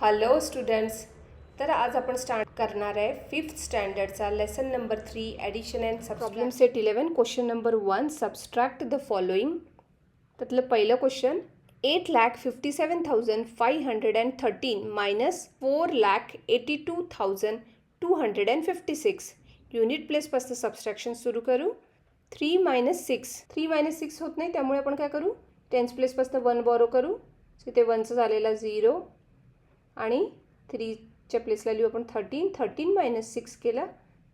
Hello students. तर आज आपण स्टार्ट करणार आहे 5th स्टँडर्डचा lesson number 3 addition and problem set 11 question number 1 subtract the following. त्यातलं पहिलं क्वेश्चन 8,57,513 मायनस 4,82,256 युनिट प्लेसपासून सबस्ट्रॅक्शन सुरू करू. 3 - 6 होत नाही, त्यामुळे आपण काय करू, टेन्स प्लेसपासून 1 बॉरो करू. सो इथे 1चं झालेला 0 आणि 3च्या प्लेसला लिहू आपण 13. 13 - 6 केलं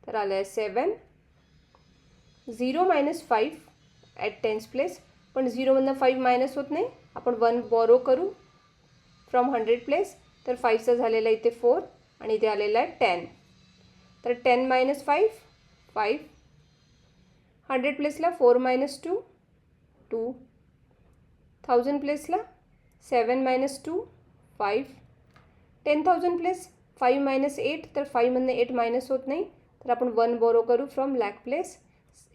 तर आलं आहे 7. 0 - 5 ॲट टेन्स प्लेस, पण 0मधनं 5 मायनस होत नाही, आपण 1 बॉरो करू फ्रॉम 100 प्लेस. तर 5चा झालेला इथे 4 आणि इथे आलेला आहे 10. तर 10 - 5 5. 100 प्लेसला 4 - 2 2. 1000 प्लेसला 7 - 2 5. 10,000 प्लेस 5 - 8, तर 5मधनं 8 मायनस होत नाही, तर आपण 1 बॉरो करू फ्रॉम लॅक प्लेस.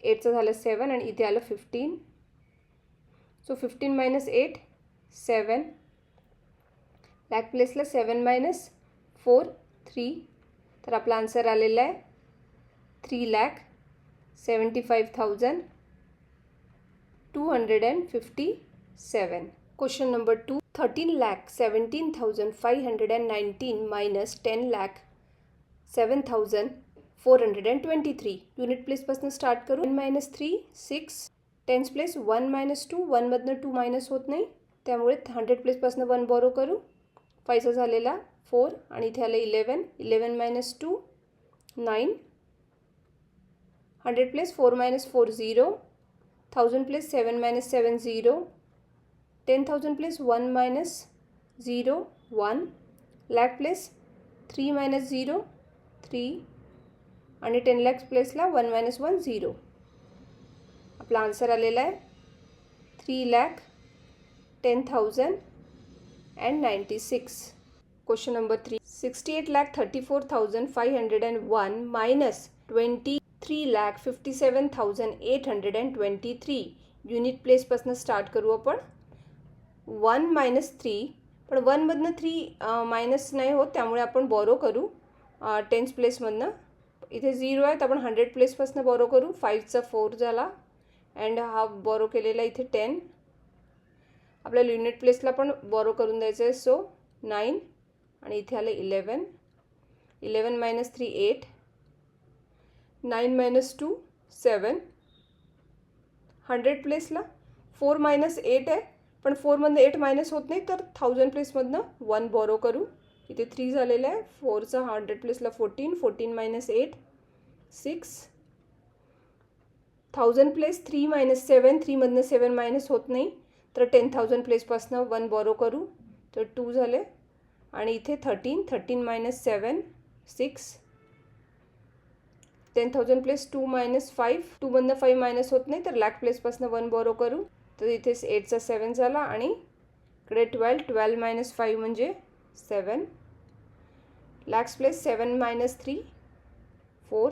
8चं झालं 7 आणि इथे आलं 15. सो 15 - 8 7. लॅक प्लेसला 7 - 4 3. तर आपला आन्सर आलेला आहे 3,75,257. क्वेश्चन नंबर 2 13,17,519 minus 10,07,423 युनिट प्लेसपासून स्टार्ट करू. 1 - 3 6. टेन्स प्लेस 1 - 2 1मधनं 2 मायनस होत नाही, त्यामुळे 100 प्लेसपासून 1 बॉरो करू. 5चा झालेला 4 आणि इथे आलं 11. 11 - 2 9. 100 place 4 - 4 0. 1000 place 7 - 7 0. 10,000 place 1 - 0 1. Lakh place 3 - 0 3 आणि 10 लॅक्स प्लेसला 1 - 1 0. आपला आन्सर आलेला आहे 3,10,096. क्वेश्चन नंबर 3 68,34,501 मायनस 23,57,823 युनिट प्लेसपासून स्टार्ट करू आपण. 1 - 3, पण 1मधनं 3 मायनस नाही होत, त्यामुळे आपण बॉरो करू टेन्स प्लेसमधनं. इथे 0 आहे, तर आपण 100 प्लेसपासून बॉरो करू. 5चा 4 झाला अँड हा बॉरो केलेला इथे 10. आपल्याला युनिट प्लेसला पण बॉरो करून द्यायचं आहे. सो 9 आणि इथे आलं 11. 11 - 3 8. 9 - 2 7. 100 प्लेसला 4 - 8 आहे, पण 4मधनं 8 मायनस होत नाही, तर 1000 प्लेसमधनं 1 बॉरो करू. इथे 3 झालेलं आहे. 4चा 100 प्लेसला 14. 14 - 8 6. 1000 प्लेस 3 - 7. 3मधनं 7 मायनस होत नाही, तर 10,000 प्लेसपासून 1 बॉरो करू. तर 2 झाले आणि इथे 13. 13 - 7 6. 10,000 प्लेस 2 - 5. 2मधनं 5 मायनस होत नाही, तर लॅक प्लेसपासून 1 बॉरो करू. तर इथे 8चा 7 झाला आणि इकडे 12. 12 - 5 म्हणजे 7. Lakhs place 7 - 3 4.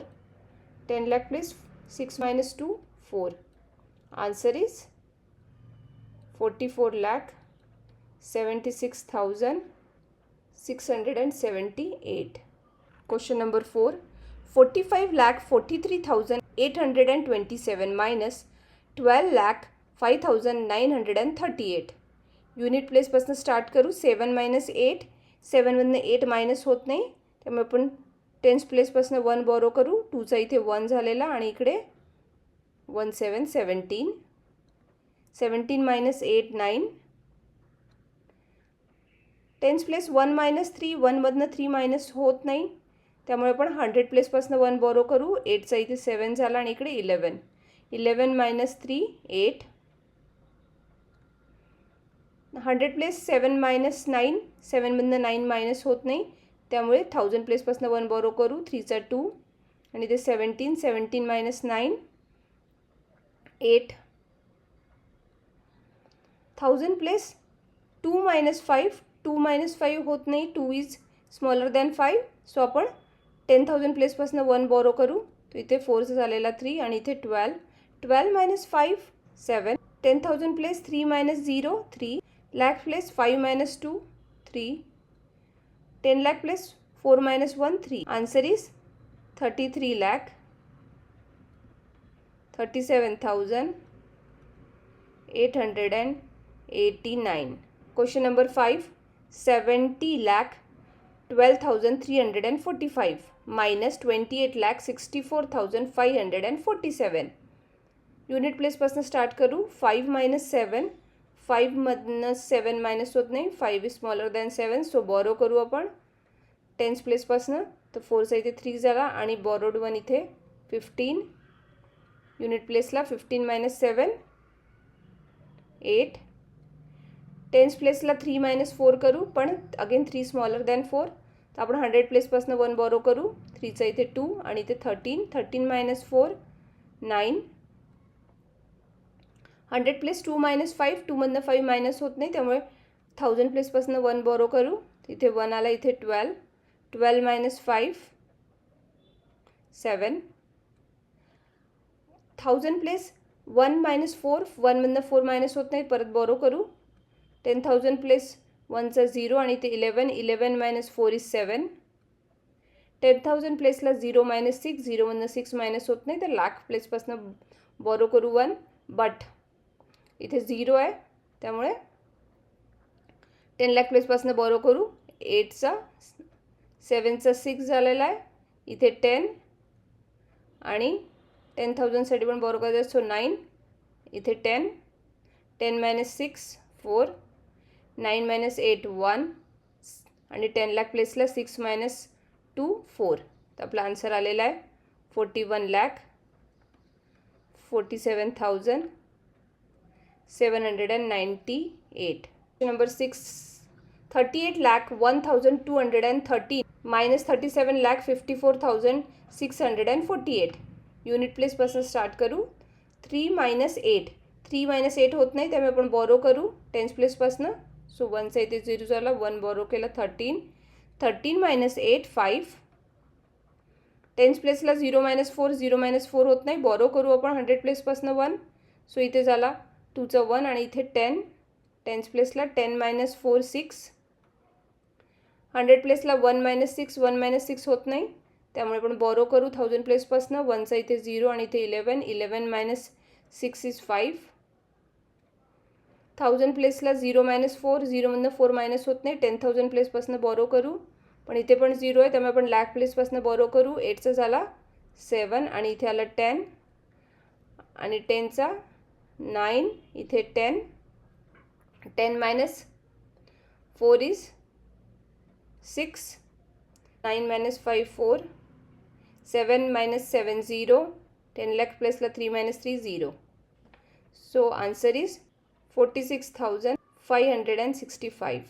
10 lakh place 6 - 2 4. Answer is 44,76,678. Question number 4 45,43,827 minus 12,05,938 unit प्लेसपासून स्टार्ट करू. 7 - 8. 7मधनं 8 मायनस होत नाही, त्यामुळे आपण टेन्स प्लेसपासून 1 बॉरो करू. 2चा इथे 1 झालेला आणि इकडे 1 7 17. 17 - 8 9. Tense place 1 - 3. 1मधनं 3 मायनस होत नाही, त्यामुळे आपण 100 प्लेसपासून 1 बॉरो करू. 8चा इथे 7 झाला आणि इकडे 11. 11 - 3 8. 100 प्लेस 7 - 9. 7मधनं 9 मायनस होत नाही, त्यामुळे 1000 प्लेसपासून 1 बॉरो करू. 3चा 2 आणि इथे 17. 17 - 9 8. 1000 प्लेस 2 - 5. 2 - 5 होत नाही, 2 इज स्मॉलर दॅन 5. सो आपण 10,000 प्लेसपासून 1 बॉरो करू. तर इथे 4चा झालेला 3 आणि इथे 12. 12 - 5 7. 10,000 place 3 - 0 3. Lakh place 5 - 2 3. 10 lakh plus 4 minus 1, 3. Answer is 33 lakh 37,889. Question number 5. 70 lakh 12,345 minus 28 lakh 64,547. Unit प्लेसपासून स्टार्ट करू. 5 minus 7, 5 मधनं 7 मायनस होत नाही. 5 is smaller than 7, so borrow करू आपण टेन्स प्लेसपासून. तर 4चा इथे 3 झाला आणि बॉरोड 1 इथे 15. युनिट प्लेसला 15 minus 7, 8. टेन्स प्लेसला 3 minus 4 करू, पण अगेन 3 स्मॉलर दॅन 4. तर आपण 100 प्लेसपासून 1 बॉरो करू. 3चा इथे 2 आणि इथे 13. 13 minus 4, 9. 100 प्लस 2 minus 5, 2 मधनं 5 मायनस होत नाही, त्यामुळे 1000 प्लेसपासून 1 बॉरो करू. इथे 1 आला, इथे 12. 12 minus 5, 7. 1000 प्लेस 1 minus 4, 1 मधनं 4 मायनस होत नाही, परत बॉरो करू. 10,000 प्लेस 1चा 0 आणि इथे 11. 11 minus 4 is 7. 10,000 प्लेसला 0 minus 6, 0 मधनं 6 मायनस होत नाही, तर लाख प्लेसपासून बॉरो करू 1. बट इथे 0 आहे, त्यामुळे 10 लाख प्लेसपासून बॉरो करू. 8चा 7चा 6 झालेला आहे, इथे 10 आणि 10,000साठी पण बॉरो करायचं, सो 9. इथे 10. 10 minus 6, 4. 9 minus 8, 1 आणि 10 लाख प्लेसला 6 minus 2, 4. तर आपला आन्सर आलेला आहे 41,47,798. Number 6. 38 lakh 1,213 minus 37 lakh 54,648. Unit प्लेसपासून स्टार्ट करू. 3 minus 8. 3 minus 8 होत नाही, त्यामुळे आपण बॉरो करू टेन्स प्लेसपासून. सो 1चा इथे 0 झाला, 1 बॉरो केला, 13. 13 minus 8, 5. टेन्स प्लेसला 0 minus 4, 0 minus 4 होत नाही, बॉरो करू आपण 100 प्लेसपासून 1. सो इथे झाला 2चा 1 आणि इथे 10. टेन्स प्लेसला 10 minus 4, 6. 100 प्लेसला 1 minus 6, 1 minus 6 होत नाही, त्यामुळे आपण बॉरो करू 1000 प्लेसपासून. 1चा इथे 0 आणि इथे 11. 11 minus 6 is 5. 1000 प्लेसला 0 minus 4, 0 मधनं 4 मायनस होत नाही, 10,000 प्लेसपासून बॉरो करू, पण इथे पण 0 आहे, त्यामुळे आपण लाख प्लेसपासून बॉरो करू. 8चा झाला 7 आणि इथे आलं 10 आणि 10चा 9. इथे 10. 10 minus 4 is 6. 9 minus 5, 4. 7 minus 7, 0. 10 lakh प्लेसला 3 minus 3, 0. So answer is 46,565.